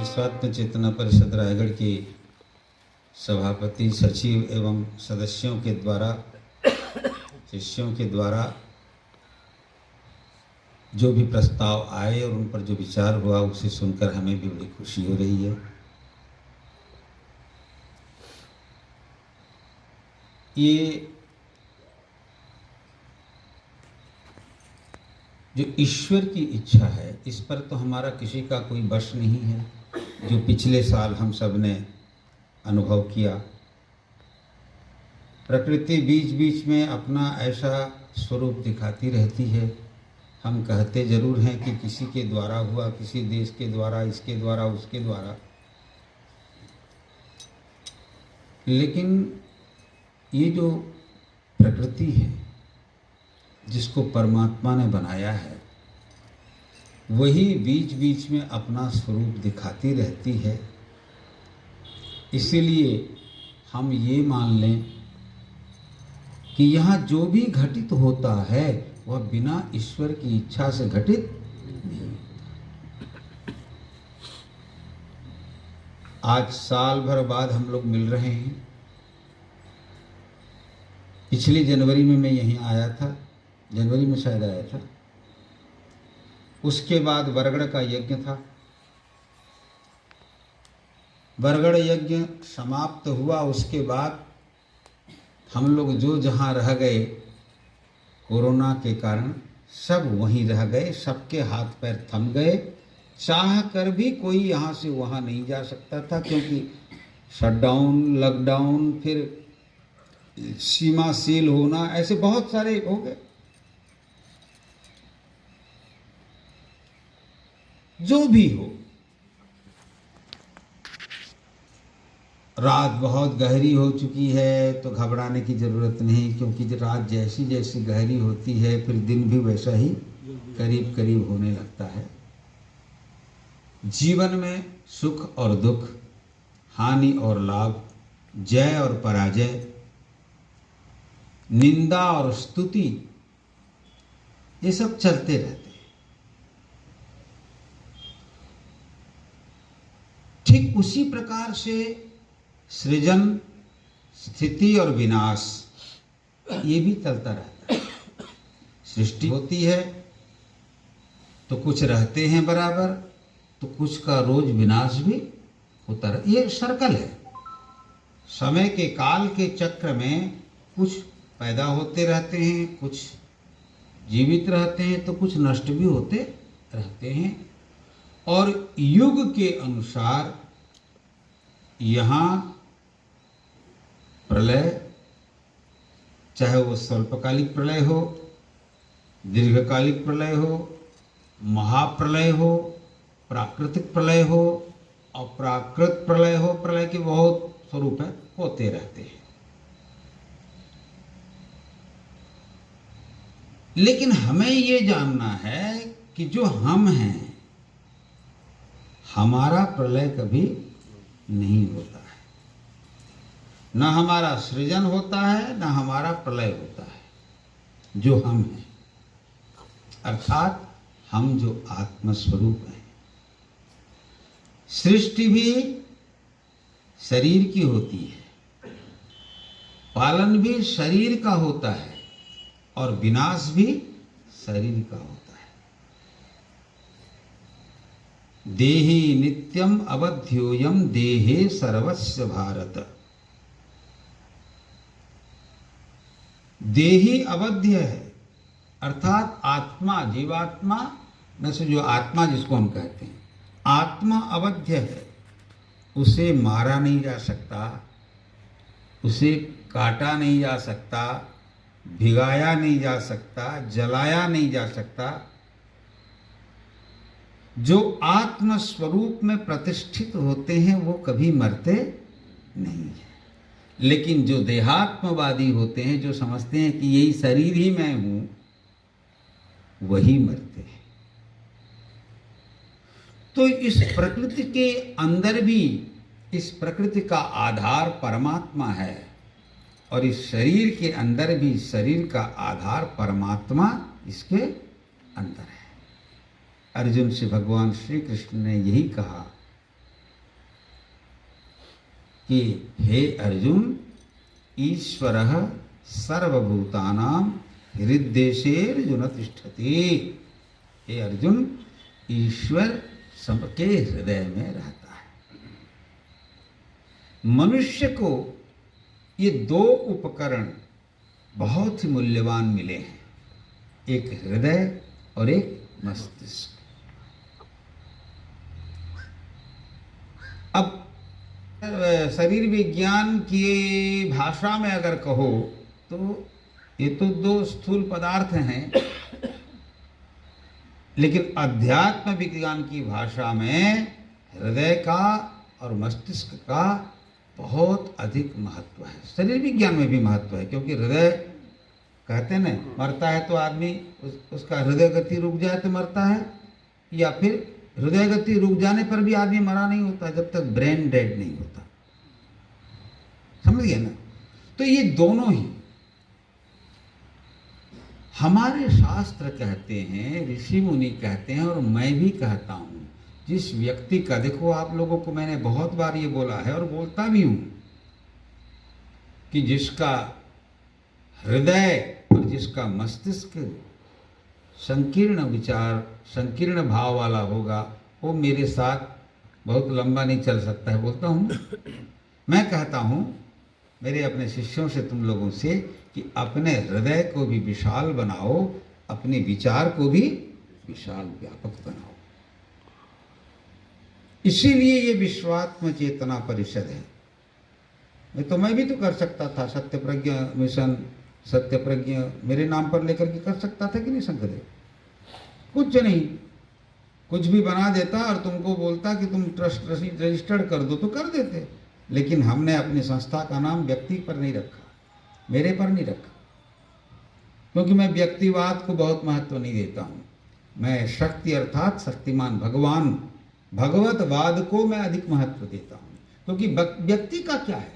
विश्वात्म चेतना परिषद रायगढ़ के सभापति, सचिव एवं सदस्यों के द्वारा, शिष्यों के द्वारा जो भी प्रस्ताव आए और उन पर जो विचार हुआ उसे सुनकर हमें भी बड़ी खुशी हो रही है। ये जो ईश्वर की इच्छा है, इस पर तो हमारा किसी का कोई वश नहीं है। जो पिछले साल हम सब ने अनुभव किया, प्रकृति बीच बीच में अपना ऐसा स्वरूप दिखाती रहती है। हम कहते जरूर हैं कि किसी के द्वारा हुआ, किसी देश के द्वारा, इसके द्वारा, उसके द्वारा, लेकिन ये जो प्रकृति है जिसको परमात्मा ने बनाया है, वही बीच बीच में अपना स्वरूप दिखाती रहती है। इसीलिए हम ये मान लें कि यहाँ जो भी घटित होता है वह बिना ईश्वर की इच्छा से घटित नहीं। आज साल भर बाद हम लोग मिल रहे हैं। पिछली जनवरी में मैं यहीं आया था, जनवरी में शायद आया था। उसके बाद बरगड़ का यज्ञ था। बरगड़ यज्ञ समाप्त हुआ, उसके बाद हम लोग जो जहाँ रह गए कोरोना के कारण, सब वहीं रह गए। सबके हाथ पैर थम गए। चाह कर भी कोई यहाँ से वहाँ नहीं जा सकता था, क्योंकि शटडाउन, लॉकडाउन, फिर सीमा सील होना, ऐसे बहुत सारे हो गए। जो भी हो, रात बहुत गहरी हो चुकी है तो घबराने की ज़रूरत नहीं, क्योंकि रात जैसी जैसी गहरी होती है फिर दिन भी वैसा ही करीब करीब होने लगता है। जीवन में सुख और दुख, हानि और लाभ, जय और पराजय, निंदा और स्तुति, ये सब चलते रहते हैं। ठीक उसी प्रकार से सृजन, स्थिति और विनाश, ये भी चलता रहता है। सृष्टि होती है तो कुछ रहते हैं बराबर, तो कुछ का रोज विनाश भी होता रहता। ये सर्कल है। समय के काल के चक्र में कुछ पैदा होते रहते हैं, कुछ जीवित रहते हैं, तो कुछ नष्ट भी होते रहते हैं। और युग के अनुसार यहाँ प्रलय, चाहे वो स्वल्पकालिक प्रलय हो, दीर्घकालिक प्रलय हो, महाप्रलय हो, प्राकृतिक प्रलय हो, अप्राकृत प्रलय हो, प्रलय के बहुत स्वरूप है, होते रहते हैं। लेकिन हमें ये जानना है कि जो हम हैं, हमारा प्रलय कभी नहीं होता है। न हमारा सृजन होता है, न हमारा प्रलय होता है। जो हम हैं, अर्थात हम जो आत्मस्वरूप हैं। सृष्टि भी शरीर की होती है, पालन भी शरीर का होता है, और विनाश भी शरीर का होता है। देहि नित्यम अवध्योयम देहे सर्वस्य भारत। देहि अवध्य है, अर्थात आत्मा, जीवात्मा न से जो आत्मा जिसको हम कहते हैं, आत्मा अवध्य है। उसे मारा नहीं जा सकता, उसे काटा नहीं जा सकता, भिगाया नहीं जा सकता, जलाया नहीं जा सकता। जो आत्म स्वरूप में प्रतिष्ठित होते हैं वो कभी मरते नहीं है। लेकिन जो देहात्मवादी होते हैं, जो समझते हैं कि यही शरीर ही मैं हूं, वही मरते हैं। तो इस प्रकृति के अंदर भी, इस प्रकृति का आधार परमात्मा है, और इस शरीर के अंदर भी शरीर का आधार परमात्मा इसके अंदर है। अर्जुन से भगवान श्री कृष्ण ने यही कहा कि हे अर्जुन, ईश्वरः सर्वभूतानां हृद्देशेर्जुन तिष्ठति। हे अर्जुन, ईश्वर सबके हृदय में रहता है। मनुष्य को ये दो उपकरण बहुत ही मूल्यवान मिले हैं, एक हृदय और एक मस्तिष्क। अब शरीर विज्ञान की भाषा में अगर कहो तो ये तो दो स्थूल पदार्थ हैं, लेकिन अध्यात्म विज्ञान की भाषा में हृदय का और मस्तिष्क का बहुत अधिक महत्व है। शरीर विज्ञान में भी महत्व है, क्योंकि हृदय कहते न, मरता है तो आदमी उसका हृदय गति रुक जाए तो मरता है, या फिर हृदय गति रुक जाने पर भी आदमी मरा नहीं होता जब तक ब्रेन डेड नहीं होता। समझ गए ना? तो ये दोनों ही हमारे शास्त्र कहते हैं, ऋषि मुनि कहते हैं, और मैं भी कहता हूं, जिस व्यक्ति का, देखो आप लोगों को मैंने बहुत बार ये बोला है और बोलता भी हूं, कि जिसका हृदय और जिसका मस्तिष्क संकीर्ण विचार, संकीर्ण भाव वाला होगा, वो मेरे साथ बहुत लंबा नहीं चल सकता है। बोलता हूँ, मैं कहता हूँ मेरे अपने शिष्यों से, तुम लोगों से, कि अपने हृदय को भी विशाल बनाओ, अपने विचार को भी विशाल व्यापक बनाओ। इसीलिए ये विश्वात्म चेतना परिषद है। मैं भी तो कर सकता था, सत्य प्रज्ञा मिशन, सत्य प्रज्ञा मेरे नाम पर लेकर के कर सकता था कि नहीं शंकरदेव? कुछ नहीं, कुछ भी बना देता और तुमको बोलता कि तुम ट्रस्ट रजिस्टर्ड कर दो तो कर देते। लेकिन हमने अपनी संस्था का नाम व्यक्ति पर नहीं रखा, मेरे पर नहीं रखा, क्योंकि मैं व्यक्तिवाद को बहुत महत्व नहीं देता हूँ। मैं शक्ति अर्थात शक्तिमान भगवान, भगवतवाद को मैं अधिक महत्व देता हूँ। क्योंकि व्यक्ति का क्या है?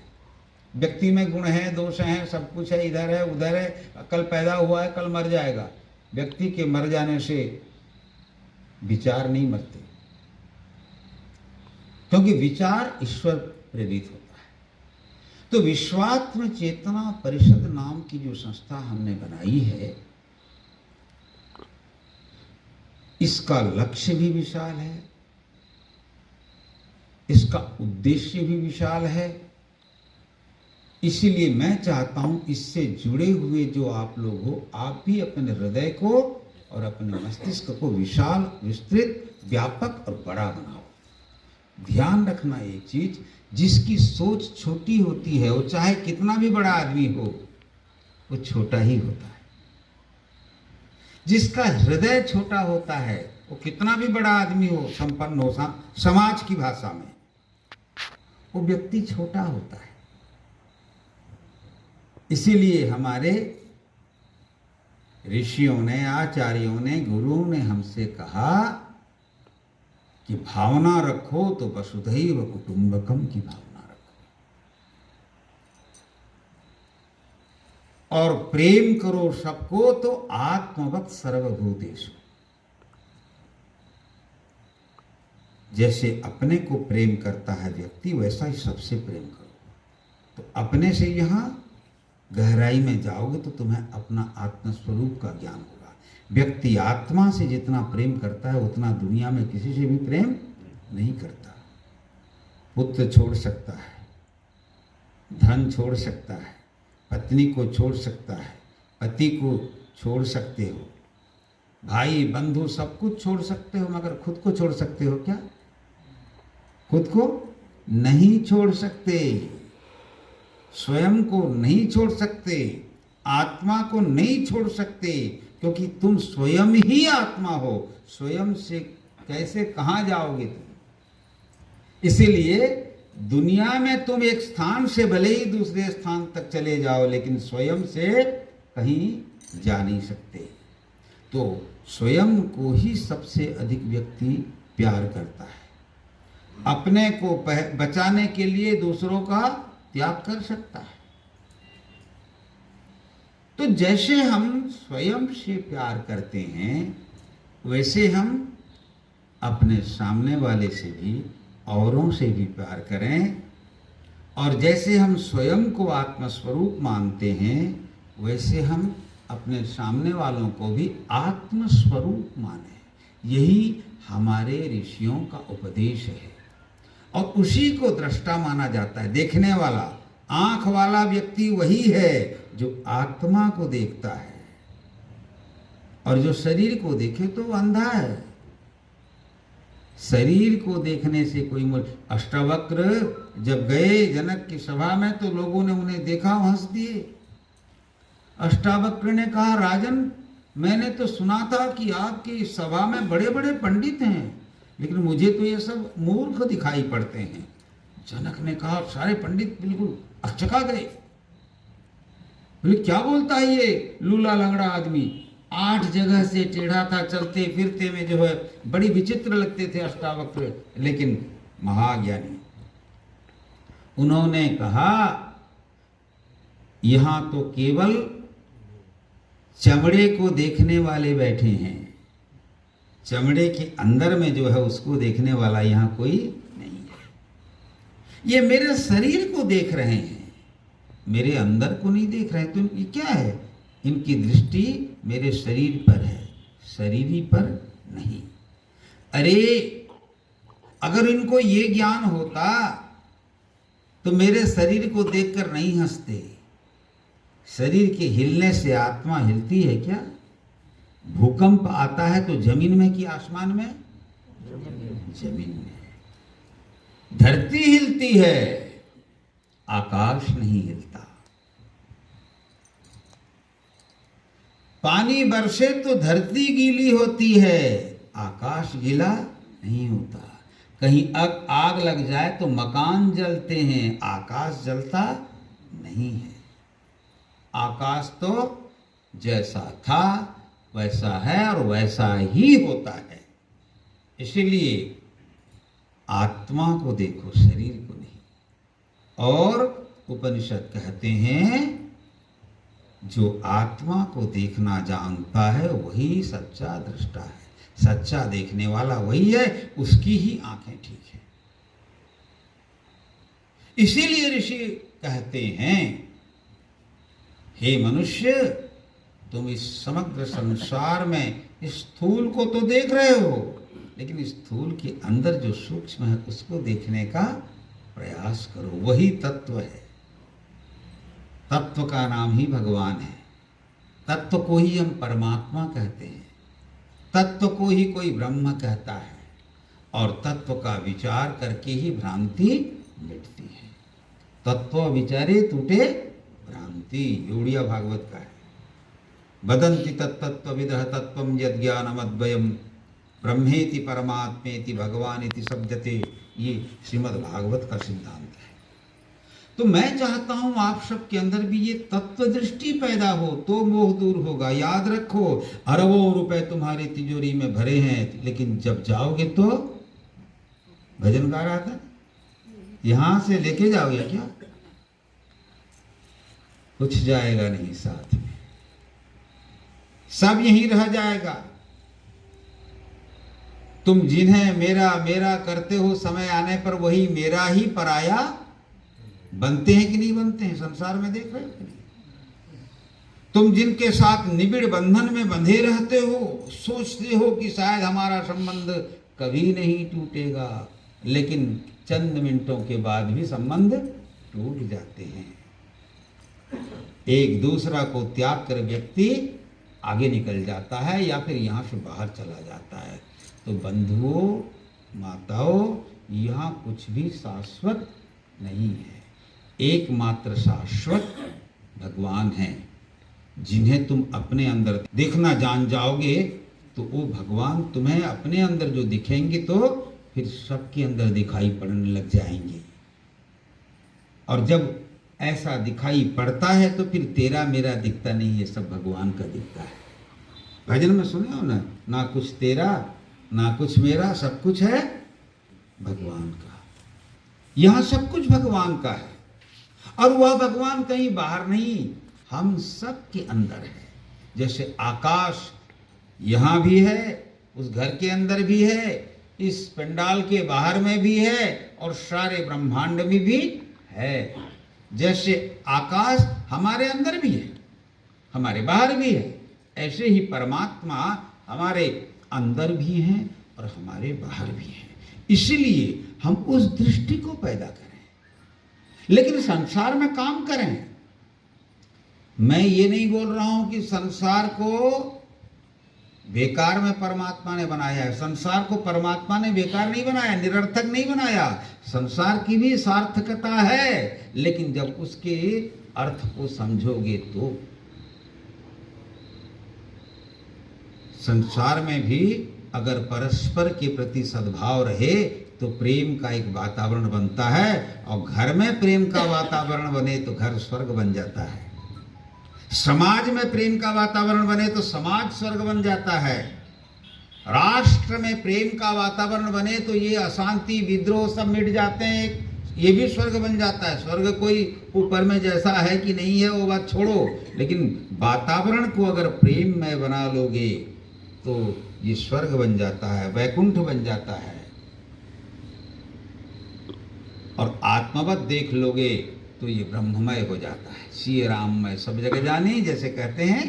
व्यक्ति में गुण है, दोष हैं, सब कुछ है, इधर है उधर है, कल पैदा हुआ है, कल मर जाएगा। व्यक्ति के मर जाने से विचार नहीं मरते, क्योंकि विचार ईश्वर प्रेरित होता है। तो विश्वात्म चेतना परिषद नाम की जो संस्था हमने बनाई है, इसका लक्ष्य भी विशाल है, इसका उद्देश्य भी विशाल है। इसीलिए मैं चाहता हूं, इससे जुड़े हुए जो आप लोग हो, आप भी अपने हृदय को और अपने मस्तिष्क को विशाल, विस्तृत, व्यापक और बड़ा बनाओ। ध्यान रखना एक चीज, जिसकी सोच छोटी होती है, वो चाहे कितना भी बड़ा आदमी हो, वो छोटा ही होता है। जिसका हृदय छोटा होता है, वो कितना भी बड़ा आदमी हो, संपन्न हो, समाज की भाषा में वो व्यक्ति छोटा होता है। इसीलिए हमारे ऋषियों ने, आचार्यों ने, गुरुओं ने हमसे कहा कि भावना रखो तो वसुधैव कुटुंबकम की भावना रखो, और प्रेम करो सबको तो आत्मवत् सर्वभूतेषु। जैसे अपने को प्रेम करता है व्यक्ति, वैसा ही सबसे प्रेम करो। तो अपने से यहां गहराई में जाओगे तो तुम्हें अपना आत्मस्वरूप का ज्ञान होगा। व्यक्ति आत्मा से जितना प्रेम करता है, उतना दुनिया में किसी से भी प्रेम नहीं करता। पुत्र छोड़ सकता है, धन छोड़ सकता है, पत्नी को छोड़ सकता है, पति को छोड़ सकते हो, भाई बंधु सब कुछ छोड़ सकते हो, मगर खुद को छोड़ सकते हो क्या? खुद को नहीं छोड़ सकते, स्वयं को नहीं छोड़ सकते, आत्मा को नहीं छोड़ सकते, क्योंकि तुम स्वयं ही आत्मा हो। स्वयं से कैसे कहाँ जाओगे तुम? इसीलिए दुनिया में तुम एक स्थान से भले ही दूसरे स्थान तक चले जाओ, लेकिन स्वयं से कहीं जा नहीं सकते। तो स्वयं को ही सबसे अधिक व्यक्ति प्यार करता है। अपने को बचाने के लिए दूसरों का त्याग कर सकता है। तो जैसे हम स्वयं से प्यार करते हैं, वैसे हम अपने सामने वाले से भी, औरों से भी प्यार करें, और जैसे हम स्वयं को आत्मस्वरूप मानते हैं, वैसे हम अपने सामने वालों को भी आत्मस्वरूप माने। यही हमारे ऋषियों का उपदेश है। और उसी को दृष्टा माना जाता है। देखने वाला, आंख वाला व्यक्ति वही है जो आत्मा को देखता है, और जो शरीर को देखे तो वो अंधा है। शरीर को देखने से कोई अष्टावक्र जब गए जनक की सभा में तो लोगों ने उन्हें देखा, हंस दिए। अष्टावक्र ने कहा, राजन, मैंने तो सुना था कि आपकी सभा में बड़े बड़े पंडित हैं, लेकिन मुझे तो ये सब मूर्ख दिखाई पड़ते हैं। जनक ने कहा, सारे पंडित बिल्कुल अचका गए। बोले, क्या बोलता है ये लूला लंगड़ा आदमी? 8 जगह से टेढ़ा था, चलते फिरते में जो है बड़ी विचित्र लगते थे अष्टावक्र, लेकिन महाज्ञानी। उन्होंने कहा, यहां तो केवल चमड़े को देखने वाले बैठे हैं, चमड़े के अंदर में जो है उसको देखने वाला यहां कोई नहीं है। ये मेरे शरीर को देख रहे हैं, मेरे अंदर को नहीं देख रहे हैं। तो ये क्या है? इनकी दृष्टि मेरे शरीर पर है, शरीरी पर नहीं। अरे, अगर इनको ये ज्ञान होता तो मेरे शरीर को देखकर नहीं हंसते। शरीर के हिलने से आत्मा हिलती है क्या? भूकंप आता है तो जमीन में कि आसमान में? जमीन में। धरती हिलती है, आकाश नहीं हिलता। पानी बरसे तो धरती गीली होती है, आकाश गीला नहीं होता। कहीं आग लग जाए तो मकान जलते हैं, आकाश जलता नहीं है। आकाश तो जैसा था वैसा है और वैसा ही होता है। इसीलिए आत्मा को देखो, शरीर को नहीं। और उपनिषद कहते हैं, जो आत्मा को देखना जानता है वही सच्चा दृष्टा है। सच्चा देखने वाला वही है, उसकी ही आंखें ठीक है। इसीलिए ऋषि कहते हैं, हे मनुष्य, तुम इस समग्र संसार में इस स्थूल को तो देख रहे हो, लेकिन इस स्थूल के अंदर जो सूक्ष्म है उसको देखने का प्रयास करो। वही तत्व है। तत्व का नाम ही भगवान है। तत्व को ही हम परमात्मा कहते हैं। तत्व को ही कोई ब्रह्म कहता है। और तत्व का विचार करके ही भ्रांति मिटती है। तत्व विचारे टूटे भ्रांति, उड़िया भागवत का है। वदन्ति तत्तत्त्वविदः तत्त्वं यद्ज्ञानमद्वयं ब्रह्मेति परमात्मेति भगवानिति शब्दते। ये श्रीमद् भागवत का सिद्धांत है। तो मैं चाहता हूं आप सबके अंदर भी ये तत्व दृष्टि पैदा हो, तो मोह दूर होगा। याद रखो, अरबों रुपए तुम्हारी तिजोरी में भरे हैं, लेकिन जब जाओगे तो भजन गा रहा था, यहां से लेके जाओगे क्या? कुछ जाएगा नहीं साथ में, सब यहीं रह जाएगा। तुम जिन्हें मेरा मेरा करते हो, समय आने पर वही मेरा ही पराया बनते हैं कि नहीं बनते हैं? संसार में देख रहे हो कि नहीं? तुम जिनके साथ निबिड़ बंधन में बंधे रहते हो, सोचते हो कि शायद हमारा संबंध कभी नहीं टूटेगा, लेकिन चंद मिनटों के बाद भी संबंध टूट जाते हैं। एक दूसरा को त्याग कर व्यक्ति आगे निकल जाता है या फिर यहाँ से बाहर चला जाता है। तो बंधुओं, माताओं, यहाँ कुछ भी शाश्वत नहीं है। एकमात्र शाश्वत भगवान है। जिन्हें तुम अपने अंदर देखना जान जाओगे तो वो भगवान तुम्हें अपने अंदर जो दिखेंगे तो फिर सबके अंदर दिखाई पड़ने लग जाएंगे। और जब ऐसा दिखाई पड़ता है तो फिर तेरा मेरा दिखता नहीं है, सब भगवान का दिखता है। भजन में सुने हो ना, ना कुछ तेरा ना कुछ मेरा, सब कुछ है भगवान का। यहाँ सब कुछ भगवान का है और वह भगवान कहीं बाहर नहीं, हम सब के अंदर है। जैसे आकाश यहाँ भी है, उस घर के अंदर भी है, इस पंडाल के बाहर में भी है और सारे ब्रह्मांड में भी है। जैसे आकाश हमारे अंदर भी है, हमारे बाहर भी है, ऐसे ही परमात्मा हमारे अंदर भी हैं और हमारे बाहर भी हैं। इसलिए हम उस दृष्टि को पैदा करें, लेकिन संसार में काम करें। मैं ये नहीं बोल रहा हूं कि संसार को बेकार में परमात्मा ने बनाया है। संसार को परमात्मा ने बेकार नहीं बनाया, निरर्थक नहीं बनाया। संसार की भी सार्थकता है, लेकिन जब उसके अर्थ को समझोगे तो संसार में भी अगर परस्पर के प्रति सद्भाव रहे तो प्रेम का एक वातावरण बनता है, और घर में प्रेम का वातावरण बने तो घर स्वर्ग बन जाता है। समाज में प्रेम का वातावरण बने तो समाज स्वर्ग बन जाता है। राष्ट्र में प्रेम का वातावरण बने तो ये अशांति विद्रोह सब मिट जाते हैं, ये भी स्वर्ग बन जाता है। स्वर्ग कोई ऊपर में जैसा है कि नहीं है वो बात छोड़ो, लेकिन वातावरण को अगर प्रेम में बना लोगे तो ये स्वर्ग बन जाता है, वैकुंठ बन जाता है। और आत्मवत देख लोगे तो ये ब्रह्ममय हो जाता है, श्री राममय सब जगह जाने। जैसे कहते हैं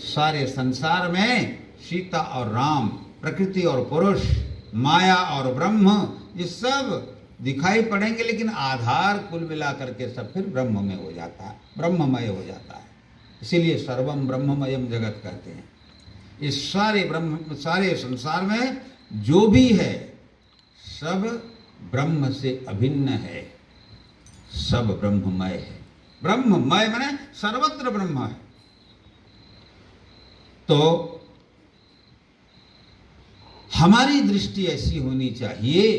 सारे संसार में सीता और राम, प्रकृति और पुरुष, माया और ब्रह्म, ये सब दिखाई पड़ेंगे, लेकिन आधार कुल मिला करके सब फिर ब्रह्म में हो जाता है, ब्रह्ममय हो जाता है। इसीलिए सर्वम ब्रह्ममयम जगत कहते हैं। इस सारे संसार में जो भी है सब ब्रह्म से अभिन्न है, सब ब्रह्ममय है। ब्रह्ममय माने सर्वत्र ब्रह्म है। तो हमारी दृष्टि ऐसी होनी चाहिए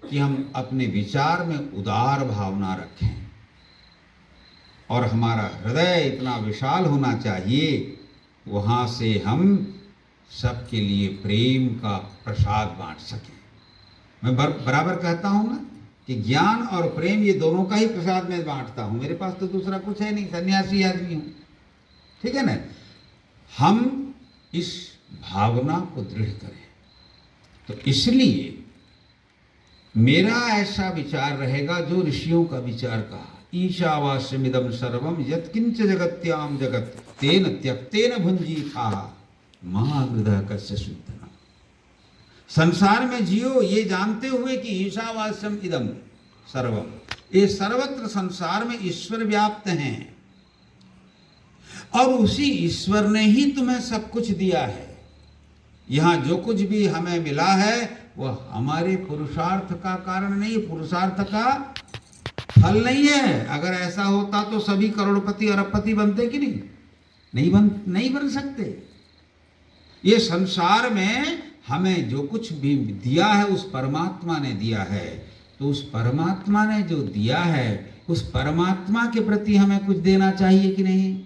कि हम अपने विचार में उदार भावना रखें, और हमारा हृदय इतना विशाल होना चाहिए, वहां से हम सबके लिए प्रेम का प्रसाद बांट सकें। मैं बराबर कहता हूं ना कि ज्ञान और प्रेम ये दोनों का ही प्रसाद मैं बांटता हूं। मेरे पास तो दूसरा कुछ है नहीं, सन्यासी आदमी हूं, ठीक है ना। हम इस भावना को दृढ़ करें। तो इसलिए मेरा ऐसा विचार रहेगा जो ऋषियों का विचार कहा, ईशावास्यमिदं सर्वम यत्किंच जगत्याम जगत तेन त्यक्तेन भुंजीथा महागृह कस्य शुद्धना। संसार में जियो ये जानते हुए कि ईशावास्यम इदम सर्वम, ये सर्वत्र संसार में ईश्वर व्याप्त हैं, और उसी ईश्वर ने ही तुम्हें सब कुछ दिया है। यहां जो कुछ भी हमें मिला है वह हमारे पुरुषार्थ का कारण नहीं, पुरुषार्थ का फल नहीं है। अगर ऐसा होता तो सभी करोड़पति अरबपति बनते कि नहीं बन सकते। ये संसार में हमें जो कुछ भी दिया है उस परमात्मा ने दिया है, तो उस परमात्मा ने जो दिया है उस परमात्मा के प्रति हमें कुछ देना चाहिए कि नहीं।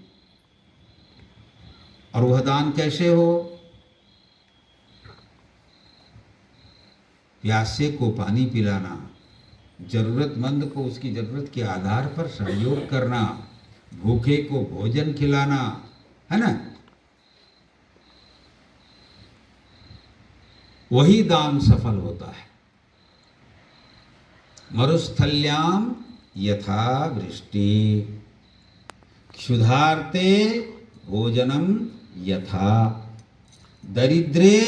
और वह दान कैसे हो? प्यासे को पानी पिलाना, जरूरतमंद को उसकी जरूरत के आधार पर सहयोग करना, भूखे को भोजन खिलाना, है ना, वही दान सफल होता है। मरुस्थल्याम यथा वृष्टि क्षुधार्ते भोजनम यथा दरिद्रे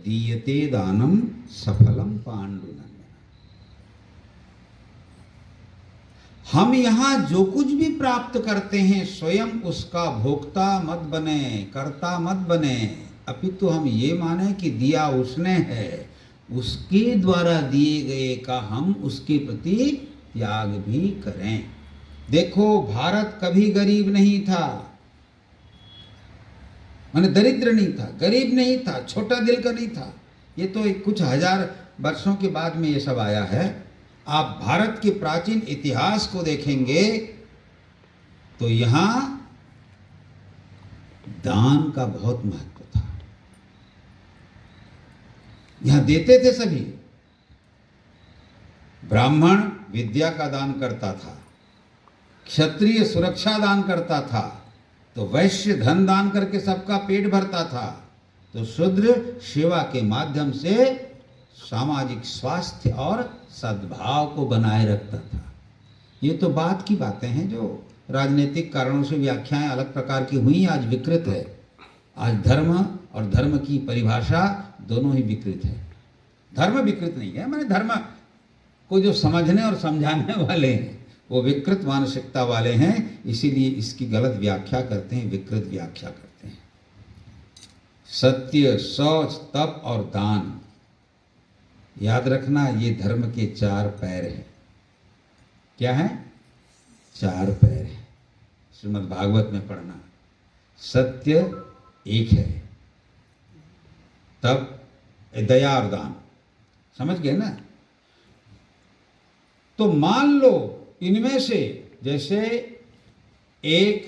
दीयते दानम सफलम पांडुनंदन। हम यहां जो कुछ भी प्राप्त करते हैं स्वयं उसका भोक्ता मत बने, कर्ता मत बने, अपितु हम ये माने कि दिया उसने है, उसके द्वारा दिए गए का हम उसके प्रति त्याग भी करें। देखो भारत कभी गरीब नहीं था, माने दरिद्र नहीं था, गरीब नहीं था, छोटा दिल का नहीं था। ये तो कुछ हजार वर्षों के बाद में ये सब आया है। आप भारत के प्राचीन इतिहास को देखेंगे तो यहां दान का बहुत महत्व था। यहां देते थे सभी। ब्राह्मण विद्या का दान करता था, क्षत्रिय सुरक्षा दान करता था, तो वैश्य धन दान करके सबका पेट भरता था, तो शूद्र सेवा के माध्यम से सामाजिक स्वास्थ्य और सद्भाव को बनाए रखता था। ये तो बात की बातें हैं जो राजनीतिक कारणों से व्याख्याएं अलग प्रकार की हुई, आज विकृत है। आज धर्म और धर्म की परिभाषा दोनों ही विकृत है। धर्म विकृत नहीं है, मैंने धर्म को जो समझने और समझाने वाले हैं वो विकृत मानसिकता वाले हैं, इसीलिए इसकी गलत व्याख्या करते हैं, विकृत व्याख्या करते हैं। सत्य, शौच, तप और दान, याद रखना ये धर्म के 4 पैर हैं। क्या है? 4 पैर है। श्रीमद् भागवत में पढ़ना। सत्य एक है, तप, दया और दान, समझ गए ना? तो मान लो इनमें से जैसे एक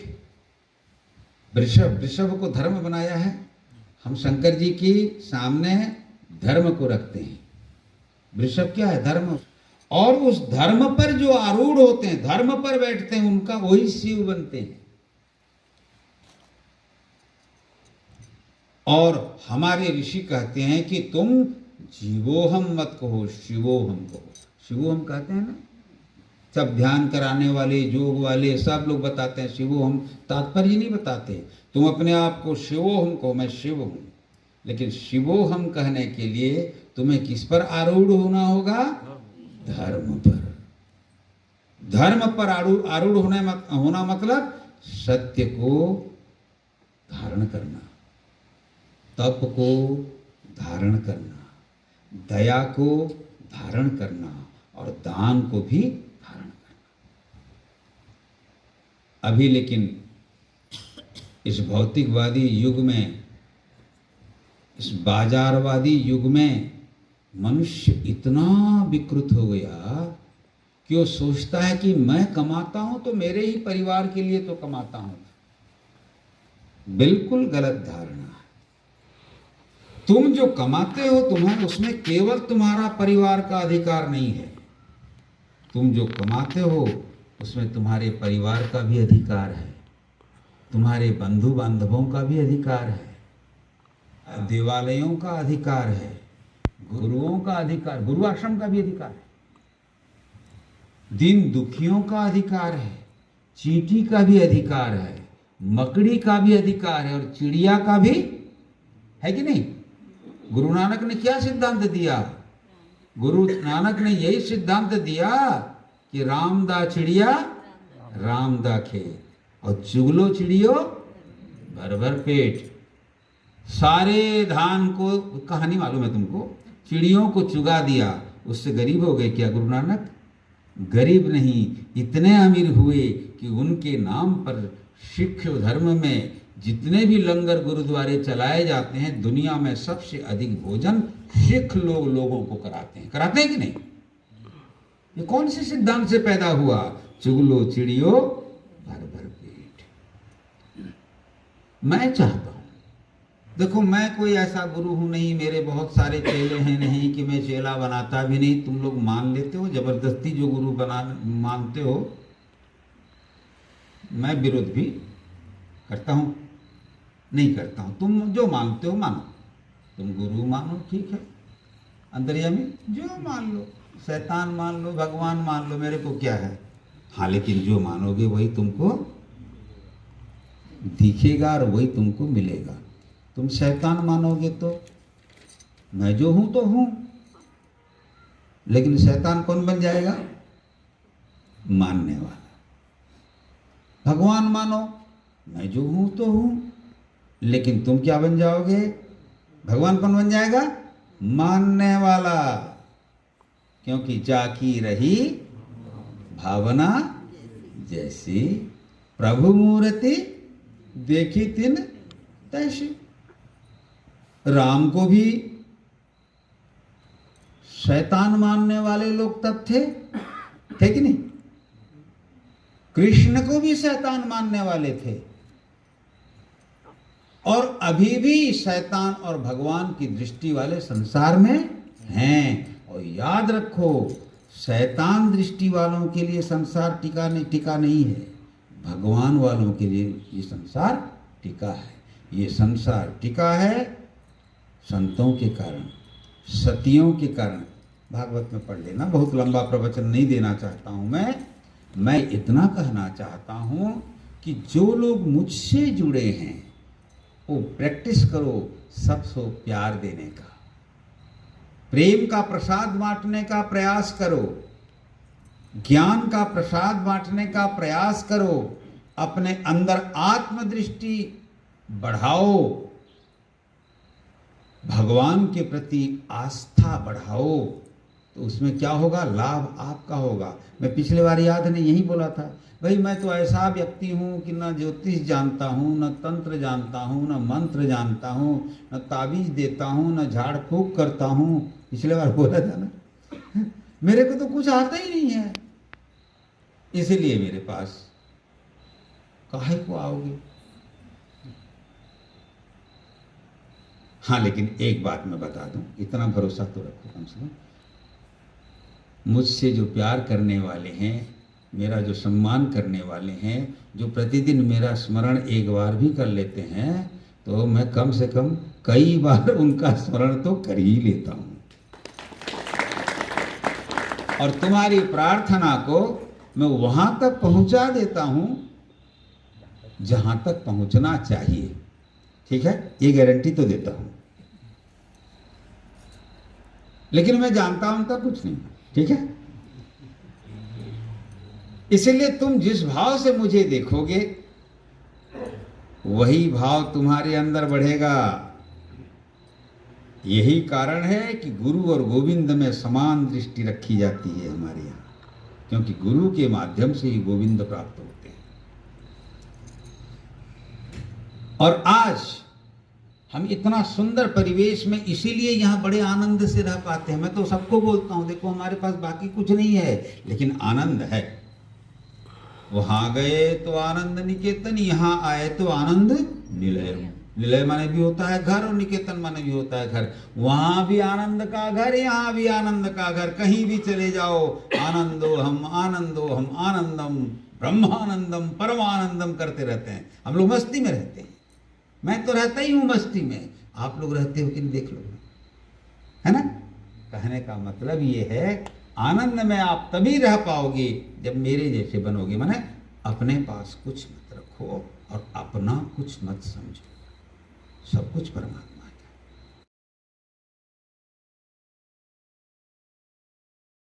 वृषभ को धर्म बनाया है, हम शंकर जी की सामने धर्म को रखते हैं। वृषभ क्या है? धर्म। और उस धर्म पर जो आरूढ़ होते हैं, धर्म पर बैठते हैं, उनका वही शिव बनते हैं। और हमारे ऋषि कहते हैं कि तुम जीवोहम मत कहो, शिवोहम कहो। शिवोहम कहते हैं ना, सब ध्यान कराने वाले, योग वाले सब लोग बताते हैं शिवोहम, तात्पर्य नहीं बताते। तुम अपने आप को शिवोहम कहो, मैं शिव हूं। लेकिन शिवोहम कहने के लिए तुम्हें किस पर आरूढ़ होना होगा? धर्म पर। धर्म पर आरूढ़ होना मतलब सत्य को धारण करना, तप को धारण करना, दया को धारण करना और दान को भी धारण करना। अभी लेकिन इस भौतिकवादी युग में, इस बाजारवादी युग में मनुष्य इतना विकृत हो गया कि वो सोचता है कि मैं कमाता हूं तो मेरे ही परिवार के लिए तो कमाता हूं। बिल्कुल गलत धारणा है। तुम जो कमाते हो, तुम्हें उसमें केवल तुम्हारा परिवार का अधिकार नहीं है। तुम जो कमाते हो उसमें तुम्हारे परिवार का भी अधिकार है, तुम्हारे बंधु बांधवों का भी अधिकार है, देवालयों का अधिकार है, गुरुओं का अधिकार, गुरु आश्रम का भी अधिकार है, दीन दुखियों का अधिकार है, चींटी का भी अधिकार है, मकड़ी का भी अधिकार है और चिड़िया का भी है कि नहीं? गुरु नानक ने क्या सिद्धांत दिया? गुरु नानक ने यही सिद्धांत दिया कि राम दा चिड़िया राम दा खेत, और चुगलो चिड़ियो भर भर पेट। सारे धान को, कहानी मालूम है तुमको, चिड़ियों को चुगा दिया, उससे गरीब हो गए क्या गुरु नानक? गरीब नहीं, इतने अमीर हुए कि उनके नाम पर सिख धर्म में जितने भी लंगर गुरुद्वारे चलाए जाते हैं, दुनिया में सबसे अधिक भोजन सिख लोगों को कराते हैं कि नहीं? ये कौन से सिद्धांत से पैदा हुआ? चुगलो चिड़ियो भर भर पेट। मैं चाहता हूं, देखो मैं कोई ऐसा गुरु हूं नहीं, मेरे बहुत सारे चेले हैं नहीं कि मैं चेला बनाता भी नहीं। तुम लोग मान लेते हो जबरदस्ती जो गुरु मानते हो, मैं विरोध भी करता हूं, नहीं करता हूं। तुम जो मानते हो मानो, तुम गुरु मानो, ठीक है, अंतर्यामी जो मान लो, शैतान मान लो, भगवान मान लो, मेरे को क्या है। हाँ, लेकिन जो मानोगे वही तुमको दिखेगा और वही तुमको मिलेगा। तुम शैतान मानोगे तो मैं जो हूं तो हूं, लेकिन शैतान कौन बन जाएगा? मानने वाला। भगवान मानो, मैं जो हूं तो हूं, लेकिन तुम क्या बन जाओगे? भगवान कौन बन जाएगा? मानने वाला। क्योंकि जाकी रही भावना जैसी, प्रभु मूर्ति देखी तिन तैसी। राम को भी शैतान मानने वाले लोग तब थे कि नहीं? कृष्ण को भी शैतान मानने वाले थे, और अभी भी शैतान और भगवान की दृष्टि वाले संसार में हैं। और याद रखो, शैतान दृष्टि वालों के लिए संसार टिका नहीं है, भगवान वालों के लिए ये संसार टिका है। ये संसार टिका है संतों के कारण, सतियों के कारण। भागवत में पढ़ लेना, बहुत लंबा प्रवचन नहीं देना चाहता हूं मैं, मैं इतना कहना चाहता हूं कि जो लोग मुझसे जुड़े हैं वो प्रैक्टिस करो सबको प्यार देने का, प्रेम का प्रसाद बांटने का प्रयास करो, ज्ञान का प्रसाद बांटने का प्रयास करो, अपने अंदर आत्मदृष्टि बढ़ाओ, भगवान के प्रति आस्था बढ़ाओ, तो उसमें क्या होगा? लाभ आपका होगा। मैं पिछले बार याद नहीं यही बोला था, भाई मैं तो ऐसा व्यक्ति हूँ कि न ज्योतिष जानता हूँ, न तंत्र जानता हूँ, न मंत्र जानता हूँ, न ताबीज देता हूँ, न झाड़ फूक करता हूँ। पिछले बार बोला था ना, मेरे को तो कुछ आता ही नहीं है, इसीलिए मेरे पास काहे को आओगे? हाँ, लेकिन एक बात मैं बता दूं, इतना भरोसा तो रखो कम से कम, मुझसे जो प्यार करने वाले हैं, मेरा जो सम्मान करने वाले हैं, जो प्रतिदिन मेरा स्मरण एक बार भी कर लेते हैं, तो मैं कम से कम कई बार उनका स्मरण तो कर ही लेता हूं। और तुम्हारी प्रार्थना को मैं वहां तक पहुंचा देता हूं जहां तक पहुंचना चाहिए। ठीक है, ये गारंटी तो देता हूं, लेकिन मैं जानता हूं उनका कुछ नहीं। ठीक है, इसलिए तुम जिस भाव से मुझे देखोगे वही भाव तुम्हारे अंदर बढ़ेगा। यही कारण है कि गुरु और गोविंद में समान दृष्टि रखी जाती है हमारे यहाँ, क्योंकि गुरु के माध्यम से ही गोविंद प्राप्त होते हैं। और आज हम इतना सुंदर परिवेश में इसीलिए यहाँ बड़े आनंद से रह पाते हैं। मैं तो सबको बोलता हूँ, देखो हमारे पास बाकी कुछ नहीं है, लेकिन आनंद है। वहां गए तो आनंद निकेतन, यहाँ आए तो आनंद निलय। निलय माने भी होता है घर, और निकेतन माने भी होता है घर। वहां भी आनंद का घर, यहाँ भी आनंद का घर। कहीं भी चले जाओ, आनंदो हम आनंदम ब्रह्मानंदम परमानंदम करते रहते हैं। हम लोग मस्ती में रहते हैं। मैं तो रहता ही हूं मस्ती में, आप लोग रहते हो कि नहीं देख लो, है ना। कहने का मतलब ये है, आनंद में आप तभी रह पाओगे जब मेरे जैसे बनोगे। माने अपने पास कुछ मत रखो और अपना कुछ मत समझो, सब कुछ परमात्मा।